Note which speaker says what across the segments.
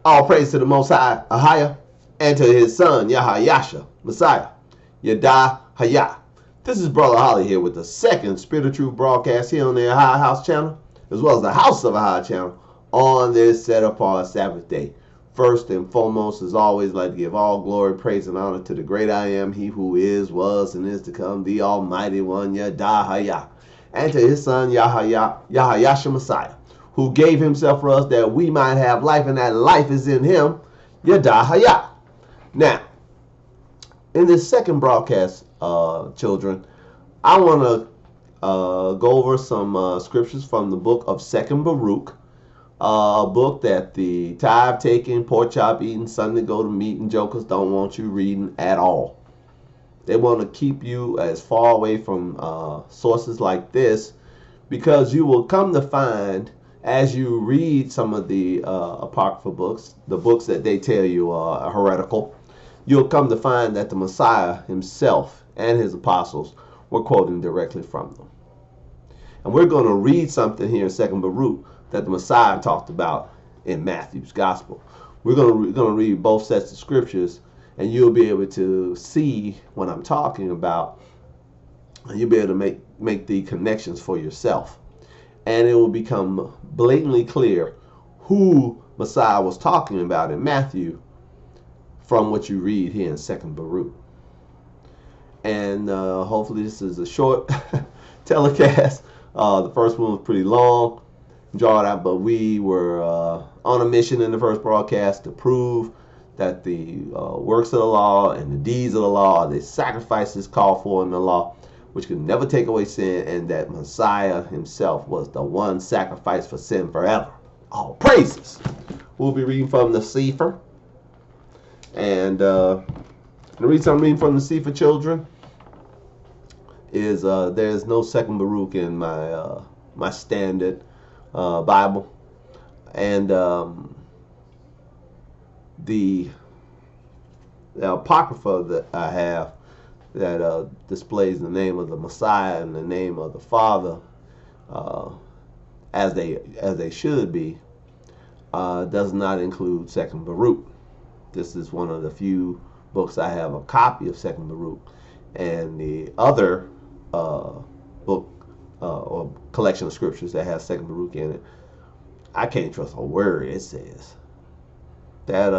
Speaker 1: All praise to the Most High, Ahiah, and to his son, Yahayasha, Messiah, Yedahayah. This is Brother Holly here with the second Spirit of Truth broadcast here on the Ahai House channel, as well as the House of Ahai channel, on this set-apart Sabbath day. First and foremost, as always, I'd like to give all glory, praise, and honor to the great I am, he who is, was, and is to come, the Almighty One, Yedahayah, and to his son, Yahayasha, Messiah, who gave himself for us that we might have life, and that life is in him, Yedahayah. Now, in this second broadcast, children, I want to go over some scriptures from the book of Second Baruch, a book that the tithe-taking, pork chop eating, Sunday go-to-meeting jokers don't want you reading at all. They want to keep you as far away from sources like this, because you will come to find, as you read some of the apocryphal books, the books that they tell you are heretical, you'll come to find that the Messiah himself and his apostles were quoting directly from them. And we're going to read something here in Second Baruch that the Messiah talked about in Matthew's Gospel. We're going to read both sets of scriptures, and you'll be able to see what I'm talking about, and you'll be able to make the connections for yourself. And it will become blatantly clear who Messiah was talking about in Matthew from what you read here in Second Baruch. And hopefully this is a short telecast. The first one was pretty long, drawn out, but we were on a mission in the first broadcast to prove that the works of the law and the deeds of the law are the sacrifices called for in the law, which can never take away sin, and that Messiah himself was the one sacrifice for sin forever. All praises. We'll be reading from the Sefer. And the reason I'm reading from the Sefer, children, is there's no Second Baruch in my my standard Bible. And the Apocrypha that I have that displays the name of the Messiah and the name of the Father as they should be, does not include Second Baruch. This is one of the few books I have a copy of Second Baruch, and the other book or collection of scriptures that has Second Baruch in it, I can't trust a word it says. That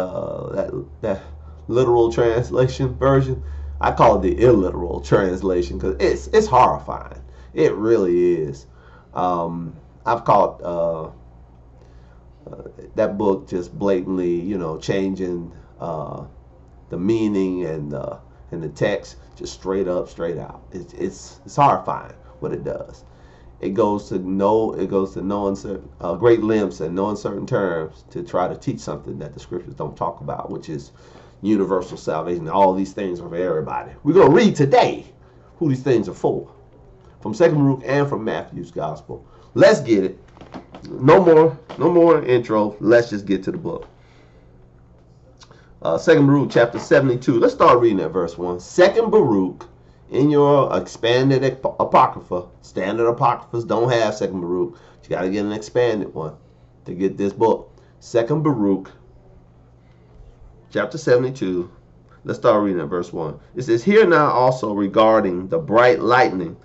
Speaker 1: literal translation version, I call it the illiteral translation, because it's horrifying. It really is. I've caught that book just blatantly, changing the meaning and the text just straight up, straight out. It's horrifying what it does. It goes to no uncertain great lengths and no uncertain terms to try to teach something that the scriptures don't talk about, which is universal salvation. All these things are for everybody. We're going to read today who these things are for, from Second Baruch and from Matthew's Gospel. Let's get it. No more intro. Let's just get to the book. Second Baruch chapter 72. Let's start reading at verse 1. Second Baruch, in your expanded Apocrypha, standard Apocryphas don't have Second Baruch. You got to get an expanded one to get this book. Second Baruch chapter 72. Let's start reading at verse 1. It says, "Hear now also regarding the bright lightning,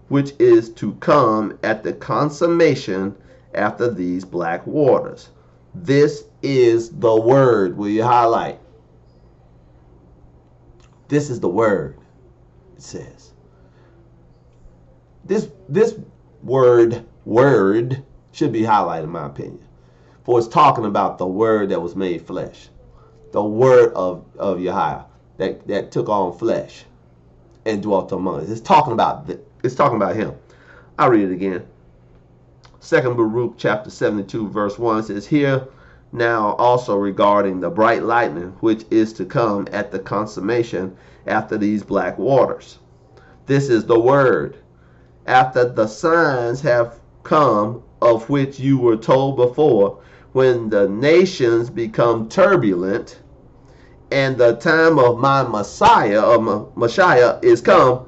Speaker 1: which is to come at the consummation after these black waters. This is the word." Will you highlight? This is the word, it says. This word should be highlighted, in my opinion. For it's talking about the word that was made flesh. The word of Yahweh that took on flesh and dwelt among us. It's talking about him. I'll read it again. Second Baruch chapter 72 verse 1 says, "Here now also regarding the bright lightning which is to come at the consummation after these black waters. This is the word. After the signs have come, of which you were told before, when the nations become turbulent, and the time of my Messiah, or MASHAYAH, is come,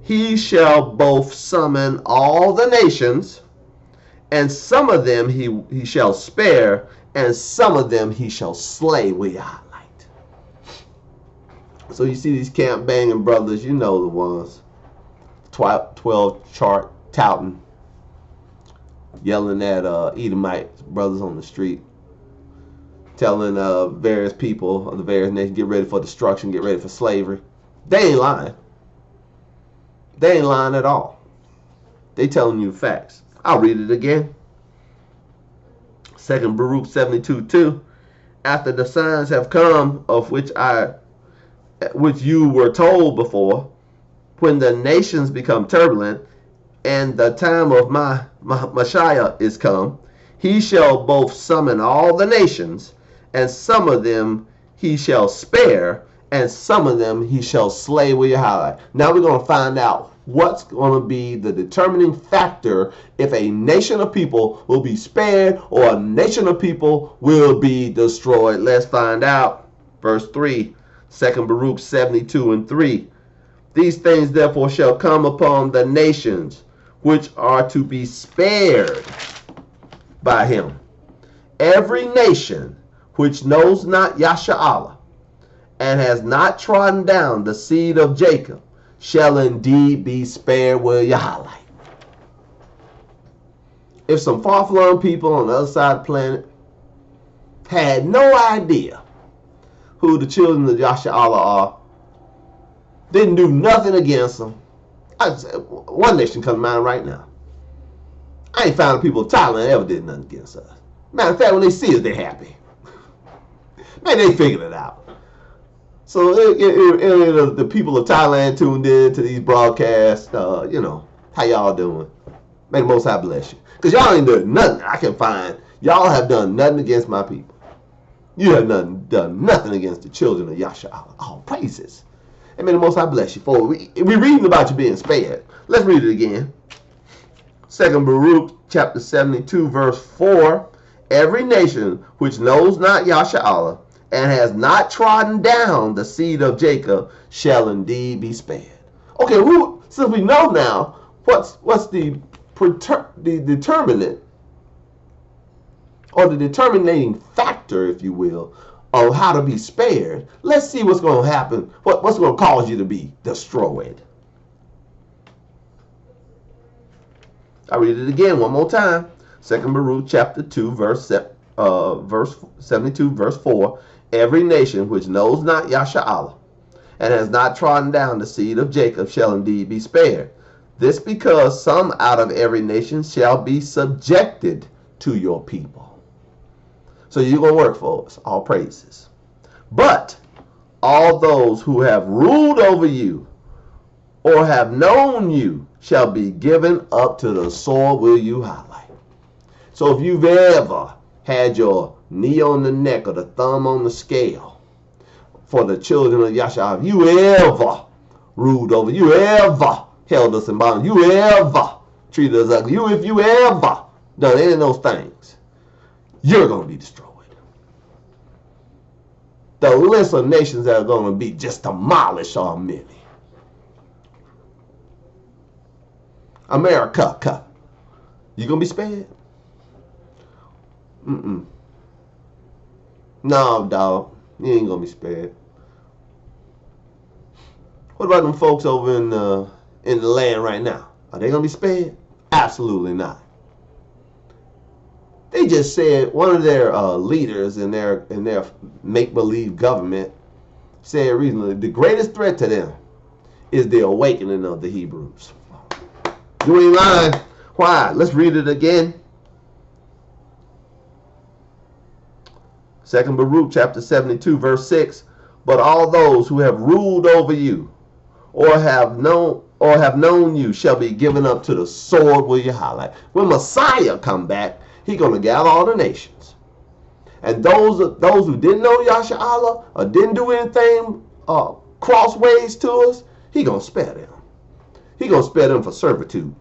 Speaker 1: he shall both summon all the nations, and some of them he shall spare, and some of them he shall slay with your highlight. So you see these camp banging brothers, you know the ones. 12 chart touting, yelling at Edomite brothers on the street, telling various people of the various nations, get ready for destruction, get ready for slavery. They ain't lying. They ain't lying at all. They telling you facts. I'll read it again. 2 Baruch 72:2. After the signs have come, of which you were told before, when the nations become turbulent, and the time of my MASHAYAH is come, he shall both summon all the nations, and some of them he shall spare, and some of them he shall slay with your highlight. Now we're going to find out what's going to be the determining factor if a nation of people will be spared or a nation of people will be destroyed. Let's find out. Verse 3, 2 Baruch 72:3. These things therefore shall come upon the nations which are to be spared by him. Every nation which knows not Yasharahla and has not trodden down the seed of Jacob shall indeed be spared with your highlight. If some far-flung people on the other side of the planet had no idea who the children of Yasharahla are, didn't do nothing against them. One nation comes to mind right now. I ain't found the people of Thailand ever did nothing against us. Matter of fact, when they see us, they're happy. Man, they figured it out. So the people of Thailand tuned in to these broadcasts. How y'all doing? May the Most High bless you. Because y'all ain't doing nothing I can find. Y'all have done nothing against my people. You have done nothing against the children of Yasharahla. All praises. And may the Most High bless you for it. We reading about you being spared. Let's read it again. 2 Baruch chapter 72 verse 4. Every nation which knows not Yasharahla and has not trodden down the seed of Jacob shall indeed be spared. Okay, since we know now what's the determinant or the determining factor, if you will, of how to be spared, let's see what's going to happen, what's going to cause you to be destroyed. I'll read it again one more time. 2 Baruch chapter 2 verse 72 verse 4. Every nation which knows not Yasharahla and has not trodden down the seed of Jacob shall indeed be spared. This because some out of every nation shall be subjected to your people. So you're going to work for us. All praises. But all those who have ruled over you or have known you shall be given up to the sword will you highlight. So if you've ever had your knee on the neck or the thumb on the scale for the children of Yasharahla, if you ever ruled over, you ever held us in bondage, you ever treated us ugly, if you ever done any of those things, you're going to be destroyed. The list of nations that are going to be just demolished are many. America, you going to be spared? No, dog, you ain't going to be spared. What about them folks over in the land right now? Are they going to be spared? Absolutely not. They just said one of their leaders in their make-believe government said recently the greatest threat to them is the awakening of the Hebrews. You ain't lying. Why? Let's read it again. 2 Baruch chapter 72 verse 6. But all those who have ruled over you or have known you shall be given up to the sword will you highlight. When Messiah come back, he's going to gather all the nations. And those who didn't know Yasharahla or didn't do anything crossways to us, he's going to spare them. He's going to spare them for servitude.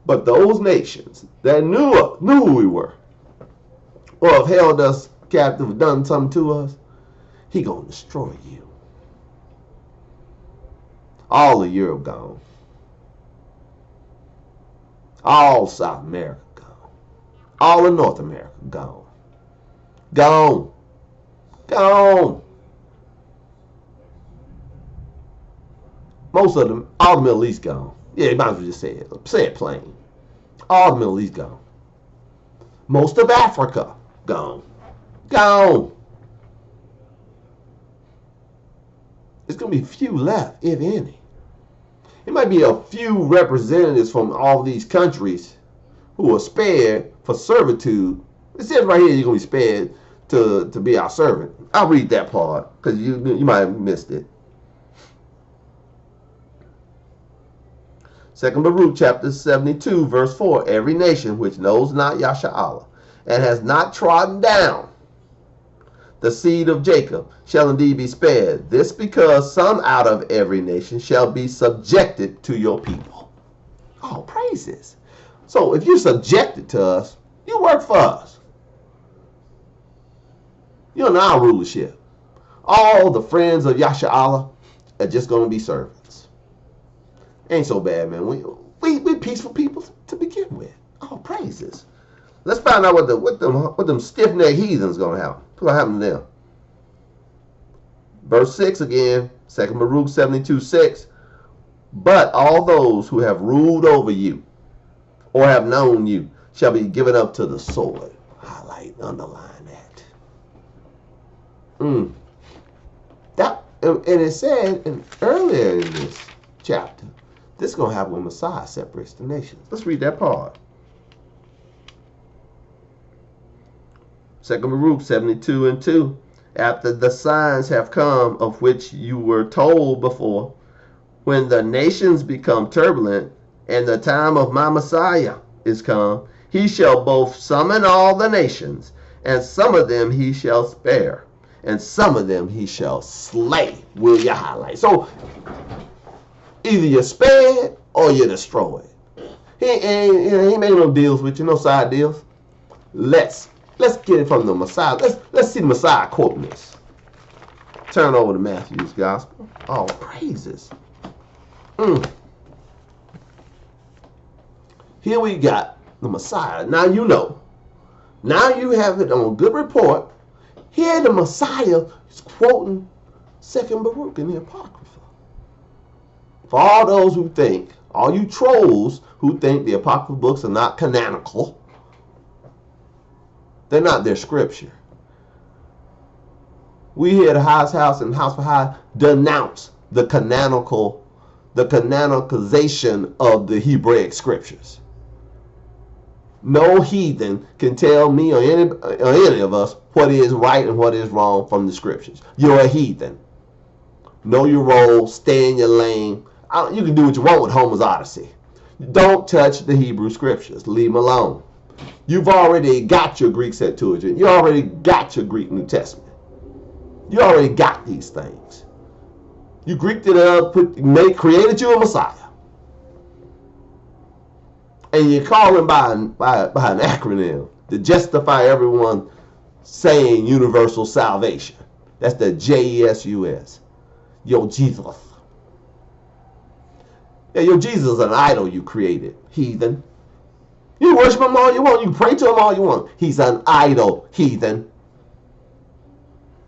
Speaker 1: But those nations that knew who we were or have held us captive or done something to us, he's going to destroy you. All of Europe gone. All South America gone. All of North America, gone. Gone. Gone. Most of them, all the Middle East gone. Yeah, you might as well just say it. Say it plain. All the Middle East gone. Most of Africa, gone. Gone. There's going to be few left, if any. It might be a few representatives from all these countries who are spared for servitude. It says right here you're going to be spared to be our servant. I'll read that part because you might have missed it. 2 BARUK chapter 72 verse 4. Every nation which knows not Yasha and has not trodden down the seed of Jacob shall indeed be spared. This because some out of every nation shall be subjected to your people. Oh, praises. So if you're subjected to us, you work for us. You're in our rulership. All the friends of Yasha Allah are just going to be servants. Ain't so bad, man. We peaceful people to begin with. Oh, praises. Let's find out what them stiff-necked heathens going to happen. What's going to happen to them? Verse 6 again, 2 BARUK 72:6. But all those who have ruled over you or have known you shall be given up to the sword. Highlight, underline that. And it said earlier in this chapter, this is going to happen when Messiah separates the nations. Let's read that part. 2 BARUK 72:2. After the signs have come of which you were told before, when the nations become turbulent and the time of my Messiah is come, he shall both summon all the nations, and some of them he shall spare, and some of them he shall slay. Will you highlight? So either you're spared or you're destroyed. He ain't making no deals with you, no side deals. Let's get it from the Messiah. Let's see the Messiah quoting this. Turn over to Matthew's Gospel. Oh, praises. Here we got the Messiah. Now you know. Now you have it on good report. Here the Messiah is quoting 2 BARUK in the Apocrypha. For all those who think, all you trolls who think the Apocryphal books are not canonical, they're not their scripture. We here at the Highest House and House for High denounce the canonicalization of the Hebraic scriptures. No heathen can tell me or any of us what is right and what is wrong from the scriptures. You're a heathen. Know your role, stay in your lane. You can do what you want with Homer's Odyssey. Don't touch the Hebrew scriptures. Leave them alone. You've already got your Greek Septuagint. You already got your Greek New Testament. You already got these things. You Greeked it up, created you a Messiah. And you call him by an acronym to justify everyone saying universal salvation. That's the JESUS. Yo, Jesus. Yeah, your Jesus is an idol you created, heathen. You worship him all you want. You pray to him all you want. He's an idol, heathen.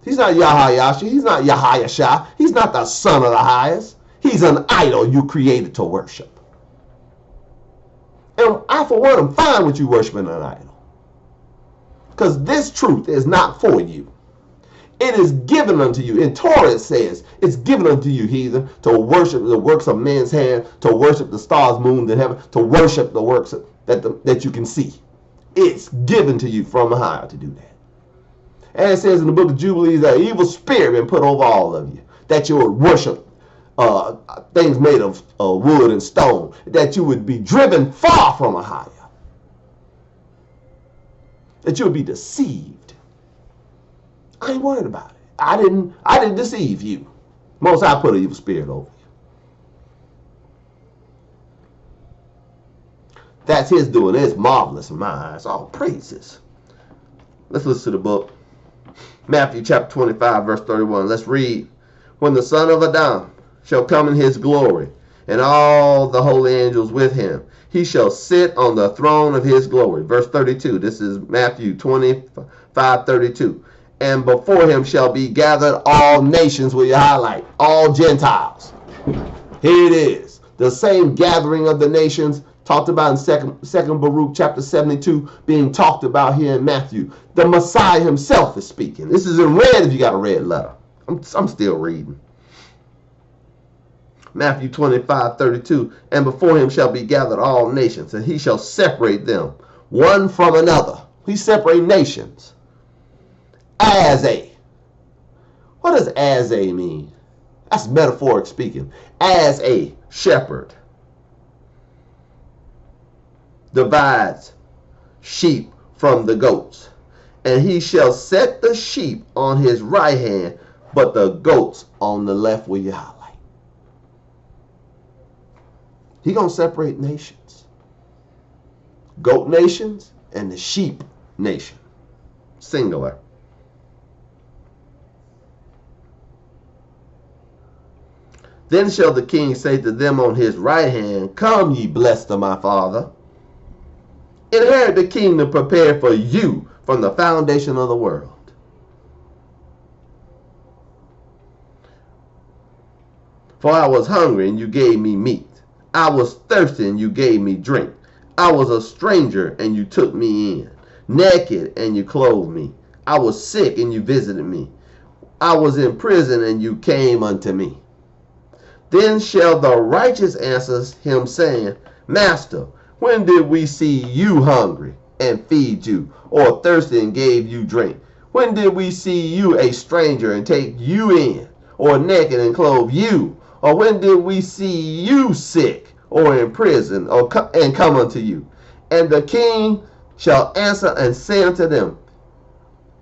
Speaker 1: He's not Yahayasha. He's not Yahayasha. He's not the son of the highest. He's an idol you created to worship. And I, for one, am fine with you worshiping an idol. Because this truth is not for you. It is given unto you. In Torah it says, it's given unto you, heathen, to worship the works of men's hand, to worship the stars, moons, and heaven, to worship the works that you can see. It's given to you from high to do that. And it says in the book of Jubilees that evil spirit been put over all of you, that you would worship things made of wood and stone, that you would be driven far from a higher, that you would be deceived. I ain't worried about it. I didn't deceive you. Most High put an evil spirit over you. That's his doing. It's marvelous in my eyes. All praises. Let's listen to the book. Matthew chapter 25, verse 31. Let's read. When the Son of Adam shall come in his glory, and all the holy angels with him. He shall sit on the throne of his glory. Verse 32. This is Matthew 25:32. And before him shall be gathered all nations, will you highlight? All Gentiles. Here it is. The same gathering of the nations talked about in second BARUK chapter 72 being talked about here in Matthew. The Messiah himself is speaking. This is in red if you got a red letter. I'm still reading. Matthew 25:32. And before him shall be gathered all nations, and he shall separate them one from another. He separates nations. As a. What does as a mean? That's metaphoric speaking. As a shepherd divides sheep from the goats, and he shall set the sheep on his right hand, but the goats on the left. Will you highlight? He gonna separate nations. Goat nations and the sheep nation. Singular. Then shall the king say to them on his right hand, Come, ye blessed of my father, inherit the kingdom prepared for you from the foundation of the world. For I was hungry, and you gave me meat. I was thirsty, and you gave me drink. I was a stranger, and you took me in. Naked, and you clothed me. I was sick, and you visited me. I was in prison, and you came unto me. Then shall the righteous answer him, saying, Master, when did we see you hungry and feed you, or thirsty and gave you drink? When did we see you a stranger and take you in, or naked and clothe you? Or when did we see you sick or in prison and come unto you? And the king shall answer and say unto them,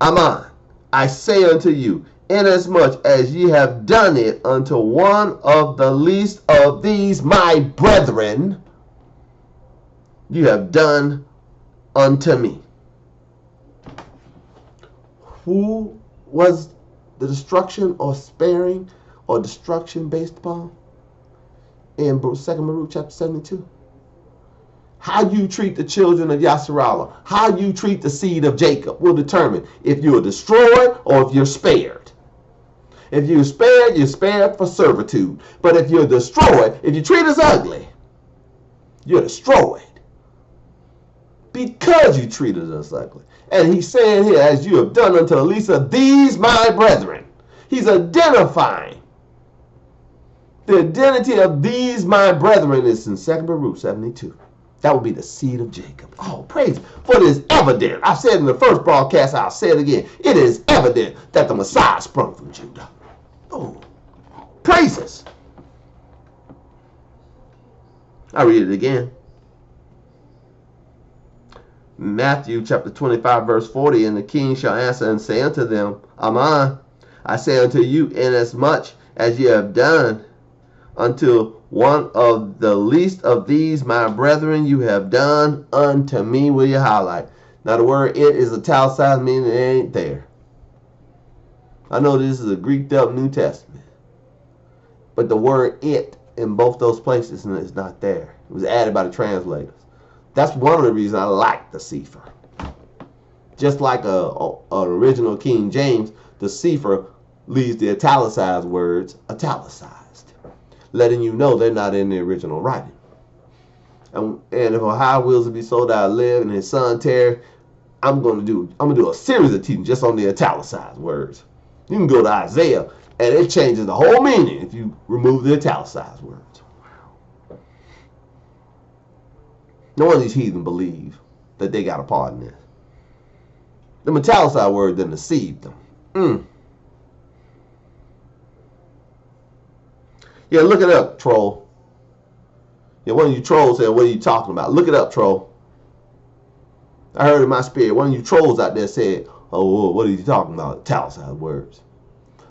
Speaker 1: Amen, I say unto you, inasmuch as ye have done it unto one of the least of these my brethren, you have done unto me. Who was the destruction or sparing or destruction based upon? In 2 BARUK chapter 72. How you treat the children of Yasharallah, how you treat the seed of Jacob will determine if you're destroyed or if you're spared. If you're spared for servitude. But if you're destroyed, if you treat us ugly, you're destroyed. Because you treated us ugly. And he's saying here, as you have done unto the least of these my brethren. He's identifying. The identity of these my brethren is in 2 BARUK 72. That would be the seed of Jacob. Oh, praise. For it is evident. I said in the first broadcast, I'll say it again. It is evident that the Messiah sprung from Judah. Oh, praises. I'll read it again. Matthew chapter 25 verse 40. And the king shall answer and say unto them, Amen, I say unto you, inasmuch as ye have done unto one of the least of these my brethren, you have done unto me. Will you highlight? Now the word it is italicized, meaning it ain't there. I know this is a Greeked up New Testament, but the word it in both those places is not there. It was added by the translators. That's one of the reasons I like the Sefer. Just like an original King James, the Sefer leaves the italicized words italicized, letting you know they're not in the original writing. And if Ohio wills to be so that I live and his son Terry, I'm gonna do a series of teaching just on the italicized words. You can go to Isaiah and it changes the whole meaning if you remove the italicized words. No one of these heathen believe that they got a part in this. The italicized word didn't deceive them. Yeah, look it up, troll. Yeah, one of you trolls said, what are you talking about? Look it up, troll. I heard in my spirit, one of you trolls out there said, oh, what are you talking about? Italicized words.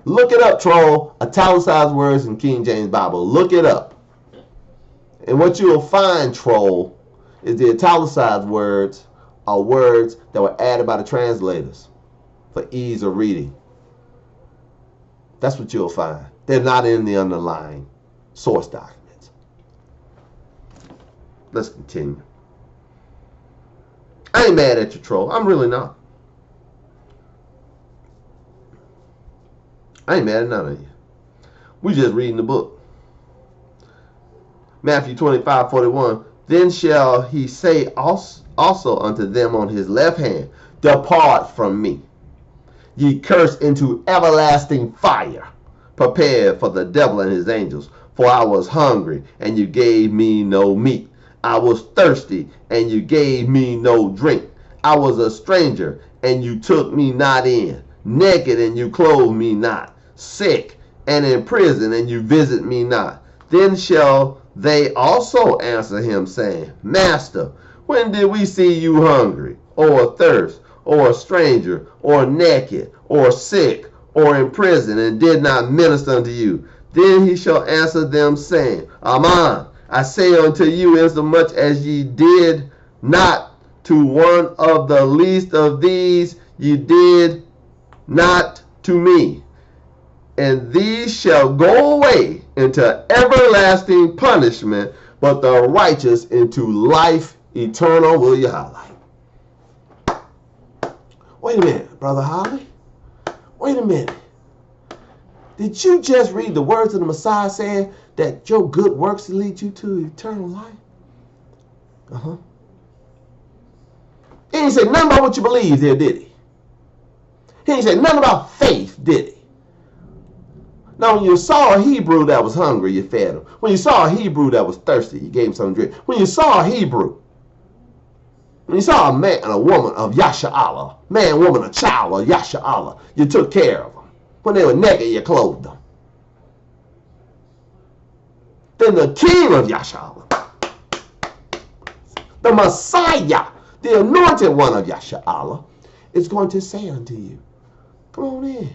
Speaker 1: Look it up, troll. Italicized words in King James Bible. Look it up. And what you will find, troll, is the italicized words are words that were added by the translators for ease of reading. That's what you'll find. They're not in the underlying source documents. Let's continue. I ain't mad at you, troll. I'm really not. I ain't mad at none of you. We just reading the book. Matthew 25:41. Then shall he say also unto them on his left hand, Depart from me, ye cursed, into everlasting fire, prepared for the devil and his angels. For I was hungry, and you gave me no meat. I was thirsty, and you gave me no drink. I was a stranger, and you took me not in. Naked, and you clothed me not. Sick, and in prison, and you visit me not. Then shall they also answer him, saying, Master, when did we see you hungry, or thirst, or a stranger, or naked, or sick, or in prison, and did not minister unto you? Then he shall answer them, saying, Amen, I say unto you, insomuch as ye did not to one of the least of these, ye did not to me. And these shall go away into everlasting punishment, but the righteous into life eternal. Will you highlight? Wait a minute, Brother Holly. Wait a minute. Did you just read the words of the Messiah saying that your good works lead you to eternal life? Uh-huh. He didn't say nothing about what you believe there, did he? He didn't say nothing about faith, did he? Now, when you saw a Hebrew that was hungry, you fed him. When you saw a Hebrew that was thirsty, you gave him something to drink. When you saw a Hebrew, when you saw a man and a woman of Yasha'Allah, man, woman, a child of Yasha'Allah, you took care of them. When they were naked, you clothed them. Then the King of Yasha'Allah, the Messiah, the anointed one of Yasha'Allah, is going to say unto you, come on in.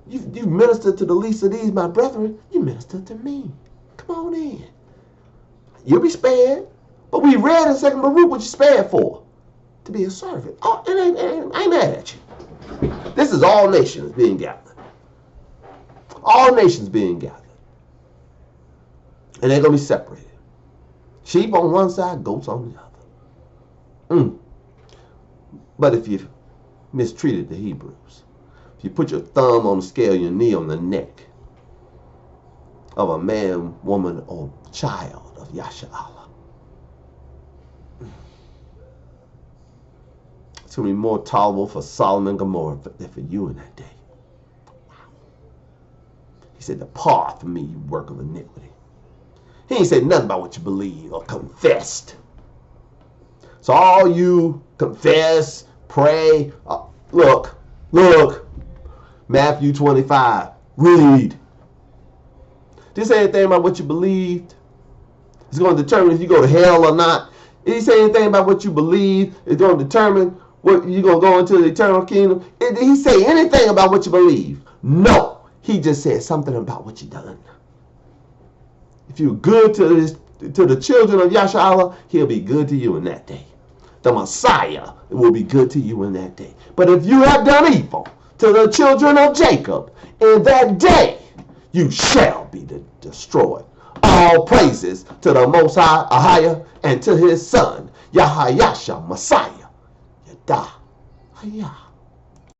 Speaker 1: You ministered to the least of these, my brethren. You ministered to me. Come on in. You'll be spared. But we read in 2 BARUK what you spared for. To be a servant. Oh, I ain't mad at you. This is all nations being gathered. All nations being gathered. And they're going to be separated. Sheep on one side, goats on the other. But if you mistreated the Hebrews, if you put your thumb on the scale, your knee on the neck of a man, woman, or child of Yasha'Allah, it's going to be more tolerable for Solomon and Gomorrah than for you in that day. Wow. He said, depart from me, you work of iniquity. He ain't said nothing about what you believe or confessed. So all you confess, pray, look, Matthew 25, read. Did he say anything about what you believed? It's going to determine if you go to hell or not. Did he say anything about what you believe? It's going to determine what you're going to go into the eternal kingdom. Did he say anything about what you believe? No. He just said something about what you done. If you're good to the children of Yasha'Allah, he'll be good to you in that day. The Messiah will be good to you in that day. But if you have done evil to the children of Jacob, in that day you shall be destroyed. All praises to the Most High, Ahaya, and to his son, Yahayasha, Messiah, Yada, Hayah.